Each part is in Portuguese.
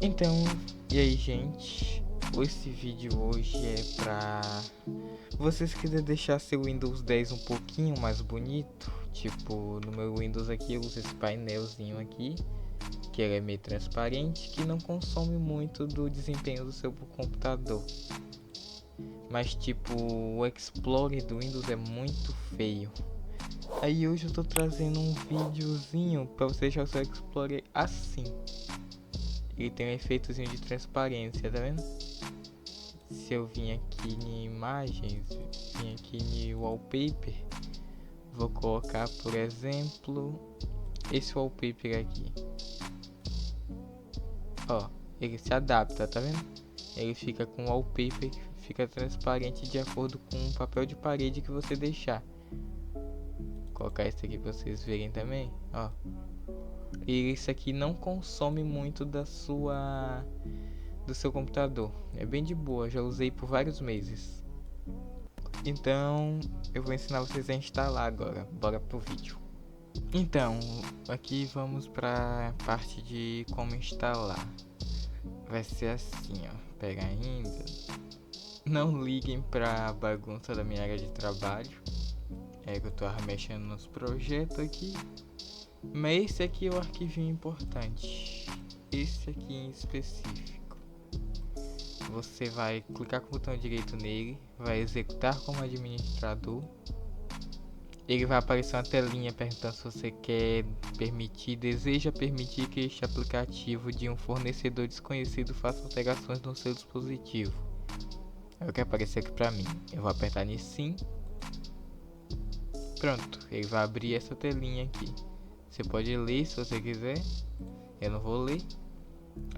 Então, e aí, gente? Esse vídeo hoje é pra vocês quiserem deixar seu Windows 10 um pouquinho mais bonito. Tipo, no meu Windows aqui eu uso esse painelzinho aqui, que ele é meio transparente, que não consome muito do desempenho do seu computador. Mas tipo, o Explorer do Windows é muito feio. Aí hoje eu tô trazendo um videozinho pra você deixar o seu Explorer assim. Ele tem um efeitozinho de transparência, tá vendo? Se eu vim aqui em imagens, vim aqui em wallpaper, vou colocar, por exemplo, esse wallpaper aqui. Ó, ele se adapta, tá vendo? Ele fica com wallpaper, fica transparente de acordo com o papel de parede que você deixar. Vou colocar esse aqui pra vocês verem também, ó. E isso aqui não consome muito do seu computador. É bem de boa, já usei por vários meses. Então, eu vou ensinar vocês a instalar agora. Bora pro vídeo. Então, aqui vamos para a parte de como instalar. Vai ser assim, ó. Pega ainda. Não liguem pra bagunça da minha área de trabalho. É que eu tô mexendo nos projetos aqui. Mas esse aqui é o arquivinho importante. Esse aqui em específico. Você vai clicar com o botão direito nele, vai executar como administrador. Ele vai aparecer uma telinha perguntando se você deseja permitir que este aplicativo de um fornecedor desconhecido faça alterações no seu dispositivo. É o que apareceu aqui pra mim. Eu vou apertar em sim. Pronto, ele vai abrir essa telinha aqui. Você pode ler se você quiser. Eu não vou ler.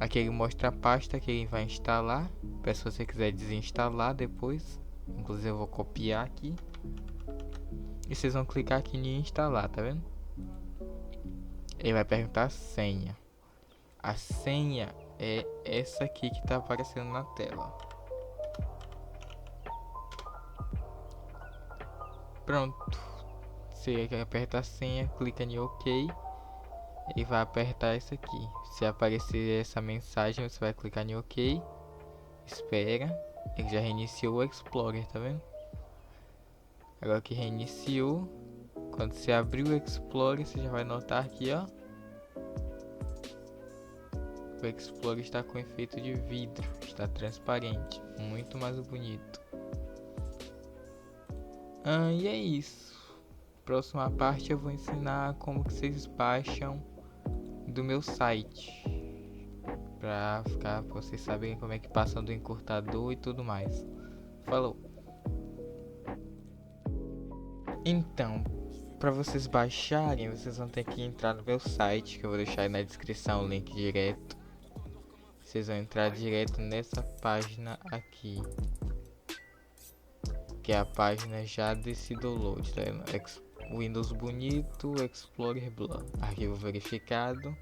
Aqui ele mostra a pasta que ele vai instalar. Se você quiser desinstalar depois. Inclusive eu vou copiar aqui. E vocês vão clicar aqui em instalar, tá vendo? Ele vai perguntar a senha. A senha é essa aqui que tá aparecendo na tela. Pronto. Você aperta a senha, clica em OK. E vai apertar essa aqui. Se aparecer essa mensagem, você vai clicar em OK. Espera. Ele já reiniciou o Explorer, tá vendo? Agora que reiniciou, quando você abrir o Explorer, você já vai notar aqui, ó. O Explorer está com efeito de vidro, está transparente, muito mais bonito. E é isso. Próxima parte eu vou ensinar como que vocês baixam do meu site, pra vocês saberem como é que passam do encurtador e tudo mais. Falou. Então, para vocês baixarem, vocês vão ter que entrar no meu site, que eu vou deixar aí na descrição o link direto. Vocês vão entrar direto nessa página aqui, que é a página já desse download, tá vendo? Windows bonito, Explorer Blur, arquivo verificado,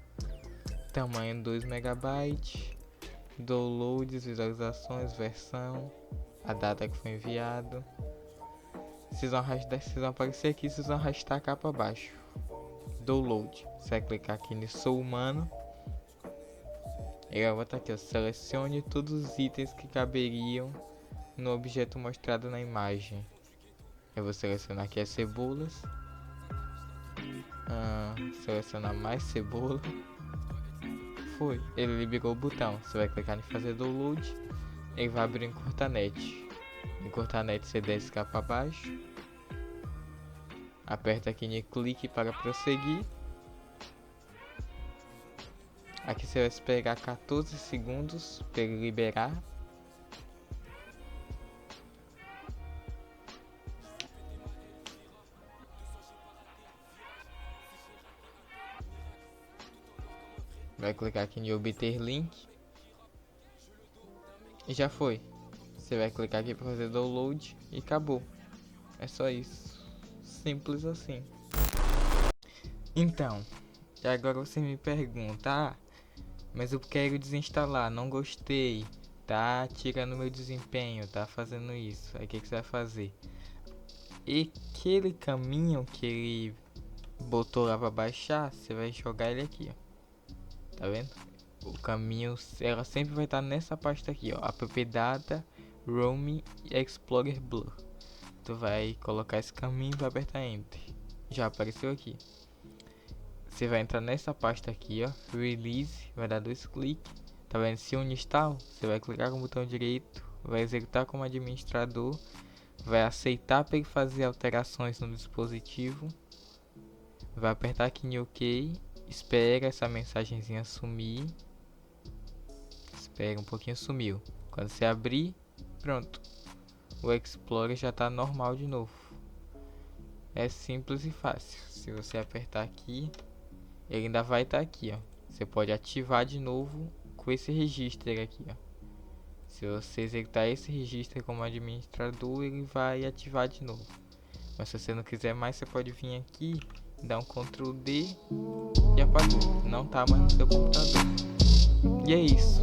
tamanho 2 MB, downloads, visualizações, versão, a data que foi enviado. Vocês vão aparecer aqui, vocês vão arrastar cá para baixo. Download, você vai clicar aqui no Sou Humano. E eu vou botar aqui, ó, selecione todos os itens que caberiam no objeto mostrado na imagem. Eu vou selecionar aqui as cebolas. Selecionar mais cebola. Foi, ele liberou o botão. Você vai clicar em fazer download. Ele vai abrir em Encurtanet. Em Encurtanet você desce cá para baixo. Aperta aqui em clique para prosseguir. Aqui você vai esperar 14 segundos para ele liberar. Vai clicar aqui em obter link. E já foi. Você vai clicar aqui para fazer download e acabou. É só isso. Simples assim. Então, e agora você me pergunta, mas eu quero desinstalar, não gostei, tá tirando meu desempenho, tá fazendo isso. Aí o que você vai fazer? E aquele caminho que ele botou lá pra baixar, você vai jogar ele aqui, ó. Tá vendo? o caminho, ela sempre vai estar nessa pasta aqui, ó, app data, roaming e explorer blur. Tu vai colocar esse caminho e vai apertar enter. Já apareceu aqui. Você vai entrar nessa pasta aqui, ó, release, vai dar 2 cliques. Tá vendo? Se uninstall, você vai clicar com o botão direito, vai executar como administrador, vai aceitar para ele fazer alterações no dispositivo, vai apertar aqui em OK, espera essa mensagenzinha sumir, espera um pouquinho, sumiu. Quando você abrir, pronto, o Explorer já está normal de novo. É simples e fácil. Se você apertar aqui, ele ainda vai estar aqui, ó. Você pode ativar de novo com esse registro aqui, ó. Se você executar esse registro como administrador, ele vai ativar de novo. Mas se você não quiser mais, você pode vir aqui, dar um Ctrl D e apagou. Não tá mais no seu computador. E é isso.